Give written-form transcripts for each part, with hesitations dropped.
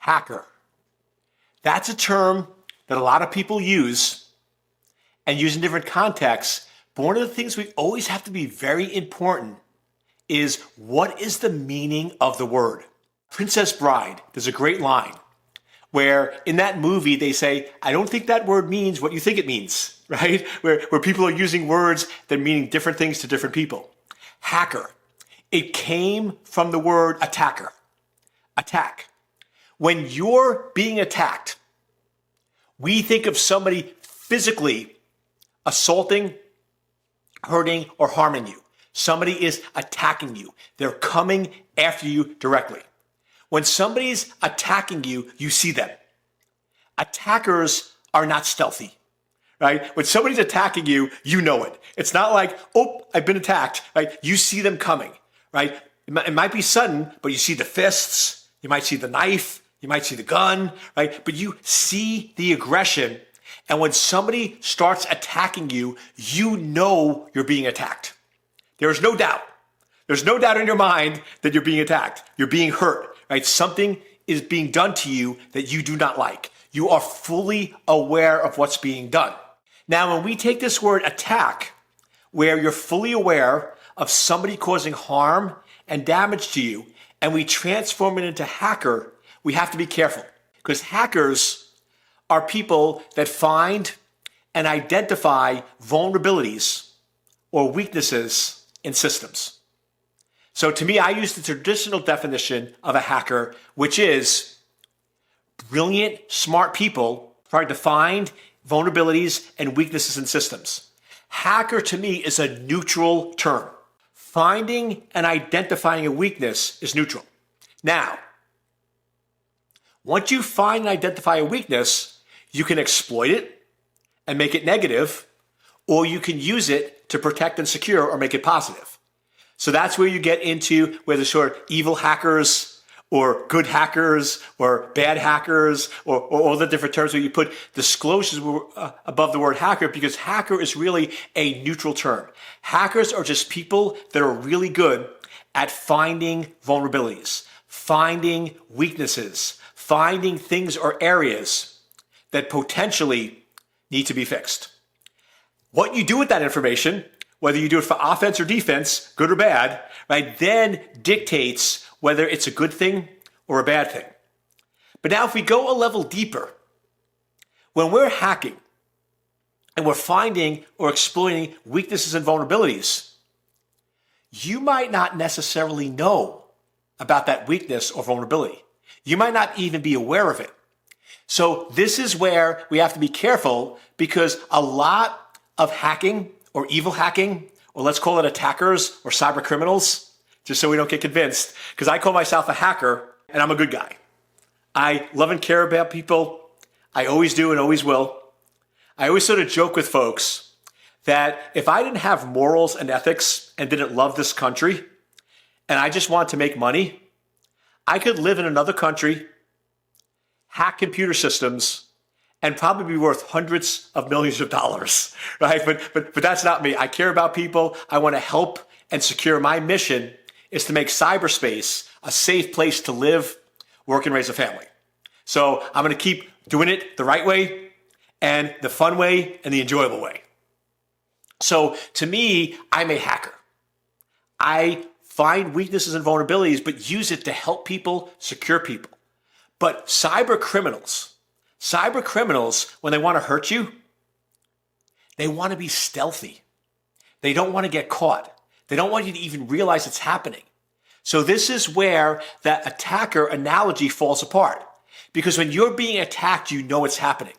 Hacker. That's a term that a lot of people use and use in different contexts. But one of the things we always have to be very important is, what is the meaning of the word? Princess Bride, there's a great line where in that movie they say, I don't think that word means what you think it means, right? Where people are using words that mean different things to different people. Hacker. It came from the word attacker. Attack. When you're being attacked, we think of somebody physically assaulting, hurting, or harming you. Somebody is attacking you. They're coming after you directly. When somebody's attacking you, you see them. Attackers are not stealthy, right? When somebody's attacking you, you know it. It's not like, oh, I've been attacked, right? You see them coming, right? It might be sudden, but you see the fists, you might see the knife, you might see the gun, right? But you see the aggression. And when somebody starts attacking you, you know you're being attacked. There is no doubt. There's no doubt in your mind that you're being attacked. You're being hurt, right? Something is being done to you that you do not like. You are fully aware of what's being done. Now, when we take this word attack, where you're fully aware of somebody causing harm and damage to you, and we transform it into hacker, we have to be careful, because hackers are people that find and identify vulnerabilities or weaknesses in systems. So to me, I use the traditional definition of a hacker, which is brilliant, smart people trying to find vulnerabilities and weaknesses in systems. Hacker to me is a neutral term. Finding and identifying a weakness is neutral. Now, once you find and identify a weakness, you can exploit it and make it negative, or you can use it to protect and secure or make it positive. So that's where you get into where the sort of evil hackers or good hackers or bad hackers or all the different terms where you put disclosures above the word hacker, because hacker is really a neutral term. Hackers are just people that are really good at finding vulnerabilities, finding weaknesses, finding things or areas that potentially need to be fixed. What you do with that information, whether you do it for offense or defense, good or bad, right, then dictates whether it's a good thing or a bad thing. But now if we go a level deeper, when we're hacking and we're finding or exploiting weaknesses and vulnerabilities, you might not necessarily know about that weakness or vulnerability. You might not even be aware of it. So this is where we have to be careful, because a lot of hacking or evil hacking, or let's call it attackers or cyber criminals, just so we don't get convinced, because I call myself a hacker and I'm a good guy. I love and care about people. I always do and always will. I always sort of joke with folks that if I didn't have morals and ethics and didn't love this country and I just wanted to make money, I could live in another country, hack computer systems, and probably be worth hundreds of millions of dollars, right? But that's not me. I care about people. I want to help and secure. My mission is to make cyberspace a safe place to live, work, and raise a family. So I'm going to keep doing it the right way and the fun way and the enjoyable way. So to me, I'm a hacker. I find weaknesses and vulnerabilities, but use it to help people, secure people. But cyber criminals, when they want to hurt you, they want to be stealthy. They don't want to get caught. They don't want you to even realize it's happening. So this is where that attacker analogy falls apart. Because when you're being attacked, you know it's happening.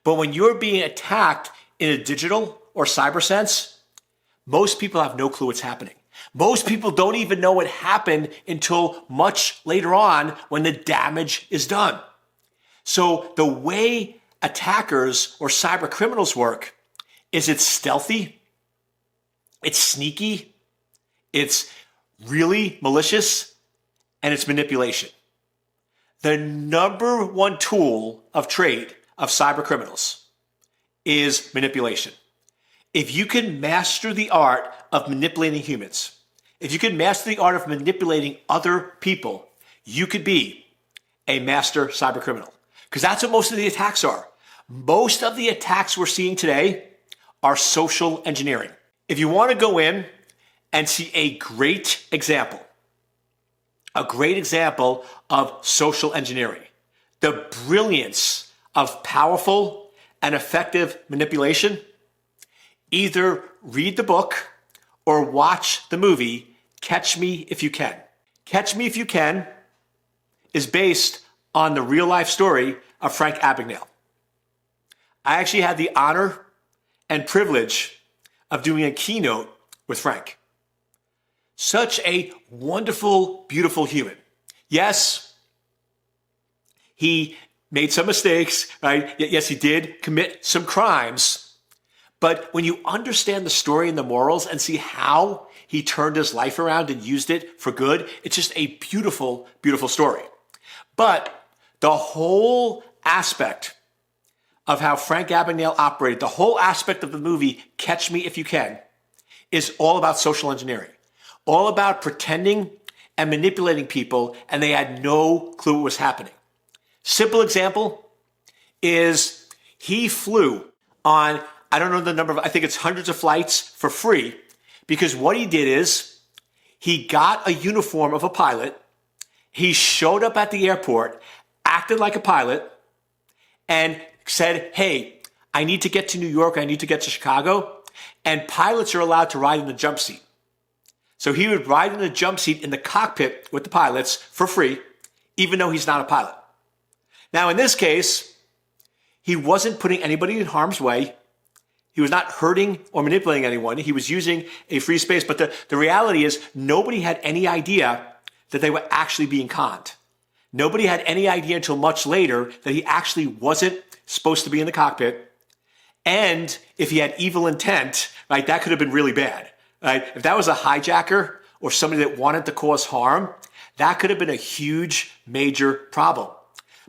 But when you're being attacked in a digital or cyber sense, most people have no clue what's happening. Most people don't even know what happened until much later on when the damage is done. So the way attackers or cyber criminals work is it's stealthy, it's sneaky, it's really malicious, and it's manipulation. The number one tool of trade of cyber criminals is manipulation. If you can master the art of manipulating humans, if you can master the art of manipulating other people, you could be a master cyber criminal. Because that's what most of the attacks are. Most of the attacks we're seeing today are social engineering. If you want to go in and see a great example of social engineering, the brilliance of powerful and effective manipulation, either read the book or watch the movie Catch Me If You Can. Catch Me If You Can is based on the real life story of Frank Abagnale. I actually had the honor and privilege of doing a keynote with Frank. Such a wonderful, beautiful human. Yes, he made some mistakes, right? Yes, he did commit some crimes. But when you understand the story and the morals and see how he turned his life around and used it for good, it's just a beautiful, beautiful story. But the whole aspect of how Frank Abagnale operated, the whole aspect of the movie Catch Me If You Can, is all about social engineering, all about pretending and manipulating people, and they had no clue what was happening. Simple example is he flew on, I don't know the number of, I think it's hundreds of flights for free, because what he did is he got a uniform of a pilot, he showed up at the airport, acted like a pilot, and said, hey, I need to get to New York, I need to get to Chicago, and pilots are allowed to ride in the jump seat. So he would ride in the jump seat in the cockpit with the pilots for free, even though he's not a pilot. Now, in this case, he wasn't putting anybody in harm's way. He was not hurting or manipulating anyone. He was using a free space. But the reality is nobody had any idea that they were actually being conned. Nobody had any idea until much later that he actually wasn't supposed to be in the cockpit. And if he had evil intent, right, that could have been really bad. Right? If that was a hijacker or somebody that wanted to cause harm, that could have been a huge, major problem.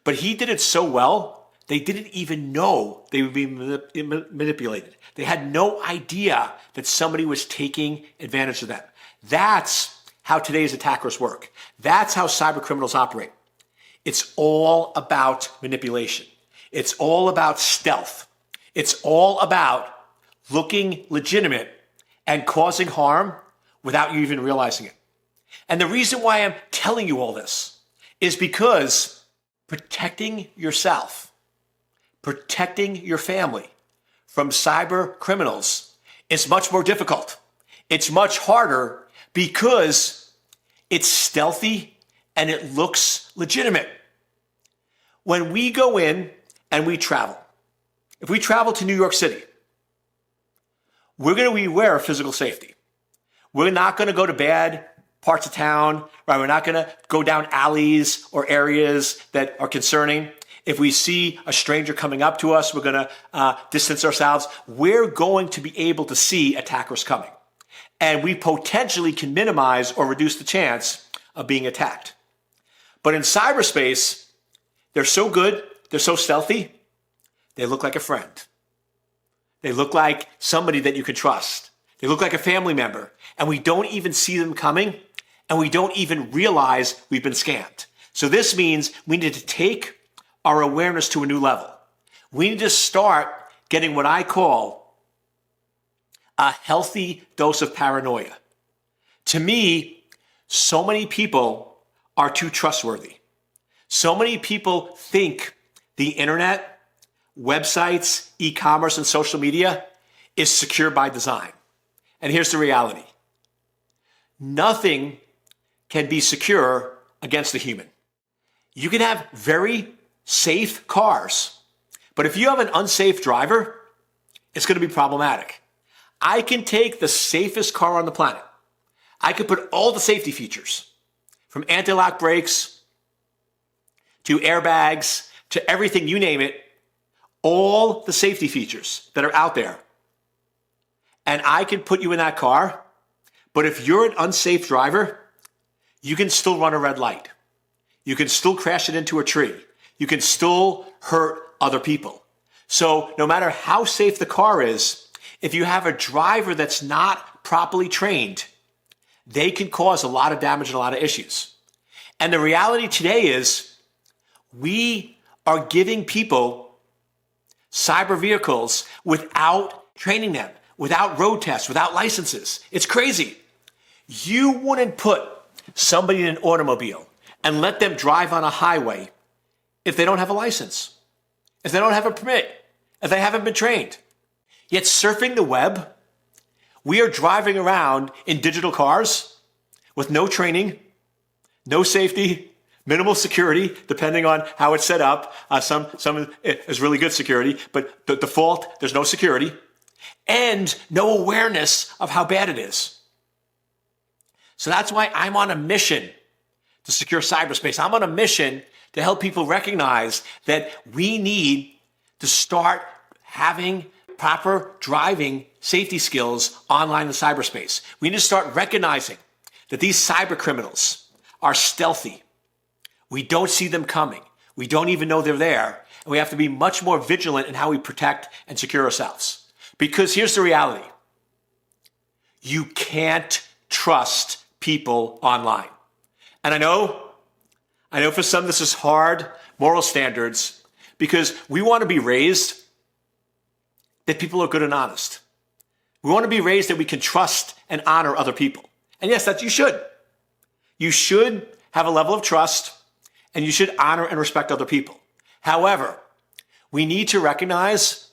But he did it so well, they didn't even know they were being manipulated. They had no idea that somebody was taking advantage of them. That's how today's attackers work. That's how cyber criminals operate. It's all about manipulation. It's all about stealth. It's all about looking legitimate and causing harm without you even realizing it. And the reason why I'm telling you all this is because protecting yourself, protecting your family from cyber criminals is much more difficult. It's much harder because it's stealthy and it looks legitimate. When we go in and we travel, if we travel to New York City, we're going to be aware of physical safety. We're not going to go to bad parts of town, right? We're not going to go down alleys or areas that are concerning. If we see a stranger coming up to us, we're going to distance ourselves. We're going to be able to see attackers coming. And we potentially can minimize or reduce the chance of being attacked. But in cyberspace, they're so good, they're so stealthy, they look like a friend. They look like somebody that you can trust. They look like a family member. And we don't even see them coming, and we don't even realize we've been scammed. So this means we need to take our awareness to a new level. We need to start getting what I call a healthy dose of paranoia. To me, so many people are too trustworthy. So many people think the internet, websites, e-commerce, and social media is secure by design. And here's the reality. Nothing can be secure against a human. You can have very safe cars, but if you have an unsafe driver, it's going to be problematic. I can take the safest car on the planet. I can put all the safety features, from anti-lock brakes to airbags to everything, you name it, all the safety features that are out there. And I can put you in that car, but if you're an unsafe driver, you can still run a red light. You can still crash it into a tree. You can still hurt other people. So no matter how safe the car is, if you have a driver that's not properly trained, they can cause a lot of damage and a lot of issues. And the reality today is We are giving people cyber vehicles without training them, without road tests, without licenses. It's crazy. You wouldn't put somebody in an automobile and let them drive on a highway if they don't have a license, if they don't have a permit, if they haven't been trained. Yet surfing the web, we are driving around in digital cars with no training, no safety, minimal security, depending on how it's set up. Some is really good security, but the default, there's no security, and no awareness of how bad it is. So that's why I'm on a mission to secure cyberspace. I'm on a mission to help people recognize that we need to start having proper driving safety skills online in cyberspace. We need to start recognizing that these cyber criminals are stealthy. We don't see them coming. We don't even know they're there. And we have to be much more vigilant in how we protect and secure ourselves. Because here's the reality. You can't trust people online. And I know for some this is hard moral standards because we want to be raised that people are good and honest. We want to be raised that we can trust and honor other people. And yes, that you should. You should have a level of trust and you should honor and respect other people. However, we need to recognize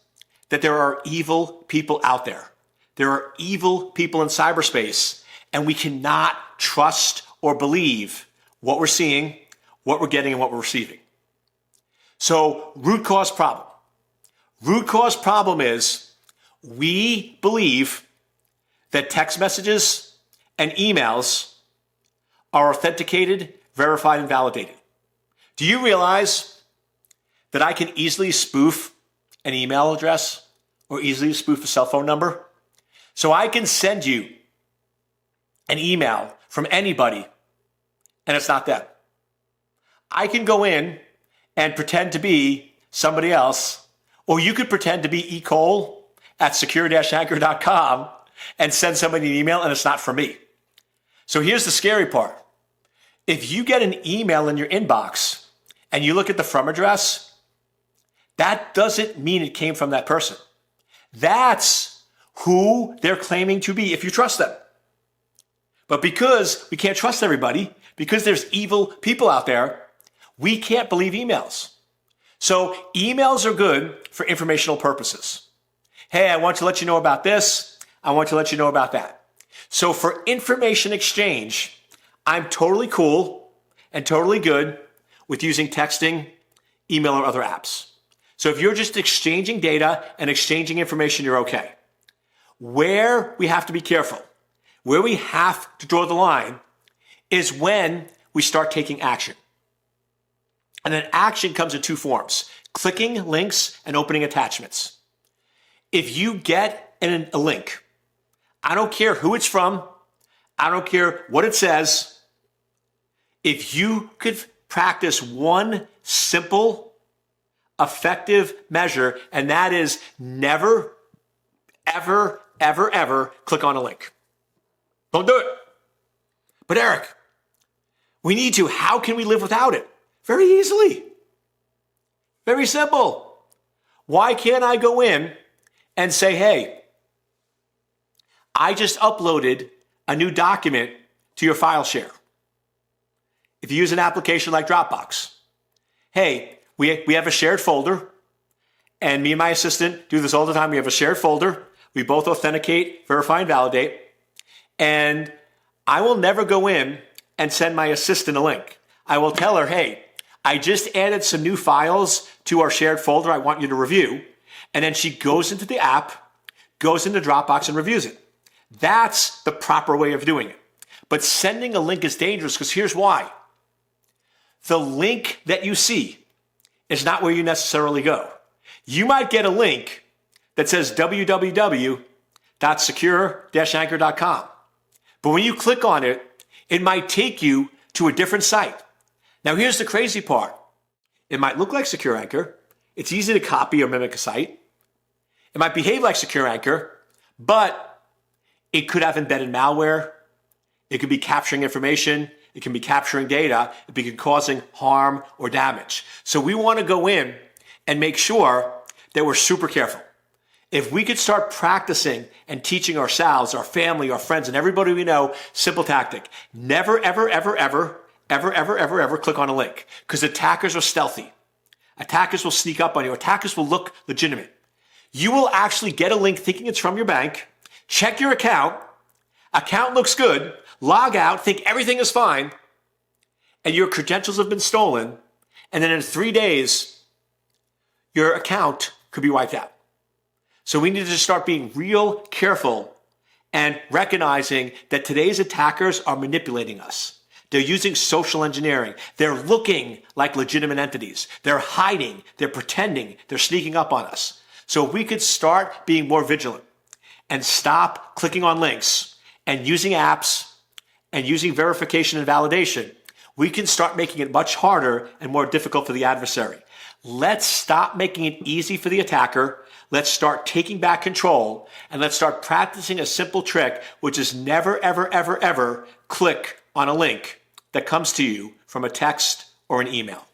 that there are evil people out there. There are evil people in cyberspace, and we cannot trust or believe what we're seeing, what we're getting, and what we're receiving. So, root cause problem. Root cause problem is we believe that text messages and emails are authenticated, verified, and validated. Do you realize that I can easily spoof an email address or easily spoof a cell phone number? So I can send you an email from anybody and it's not them. I can go in and pretend to be somebody else, or you could pretend to be Cole at secure-anchor.com and send somebody an email and it's not for me. So here's the scary part. If you get an email in your inbox and you look at the from address, that doesn't mean it came from that person. That's who they're claiming to be if you trust them. But because we can't trust everybody, because there's evil people out there, we can't believe emails. So emails are good for informational purposes. Hey, I want to let you know about this. I want to let you know about that. So for information exchange, I'm totally cool and totally good with using texting, email, or other apps. So if you're just exchanging data and exchanging information, you're okay. Where we have to be careful, where we have to draw the line is when we start taking action. And then action comes in two forms: clicking links and opening attachments. If you get a link, I don't care who it's from, I don't care what it says, if you could practice one simple, effective measure, and that is never, ever, ever, ever click on a link. Don't do it. But Eric, we need to. How can we live without it? Very easily. Very simple. Why can't I go in and say, hey, I just uploaded a new document to your file share? If you use an application like Dropbox, hey, we have a shared folder, and me and my assistant do this all the time. We have a shared folder. We both authenticate, verify, and validate. And I will never go in and send my assistant a link. I will tell her, hey, I just added some new files to our shared folder I want you to review. And then she goes into the app, goes into Dropbox, and reviews it. That's the proper way of doing it. But sending a link is dangerous because here's why. The link that you see is not where you necessarily go. You might get a link that says www.secure-anchor.com. But when you click on it, it might take you to a different site. Now, here's the crazy part. It might look like Secure Anchor. It's easy to copy or mimic a site. It might behave like Secure Anchor, but it could have embedded malware. It could be capturing information It can be capturing data. It can be causing harm or damage. So we want to go in and make sure that we're super careful. If we could start practicing and teaching ourselves, our family, our friends, and everybody we know, simple tactic: never, ever, ever, ever, ever, ever, ever, ever click on a link, because attackers are stealthy. Attackers will sneak up on you. Attackers will look legitimate. You will actually get a link thinking it's from your bank, check your account looks good, log out, think everything is fine, and your credentials have been stolen, and then in 3 days, your account could be wiped out. So we need to start being real careful and recognizing that today's attackers are manipulating us. They're using social engineering. They're looking like legitimate entities. They're hiding. They're pretending. They're sneaking up on us. So if we could start being more vigilant and stop clicking on links and using apps and using verification and validation, we can start making it much harder and more difficult for the adversary. Let's stop making it easy for the attacker. Let's start taking back control, and let's start practicing a simple trick, which is never, ever, ever, ever click on a link that comes to you from a text or an email.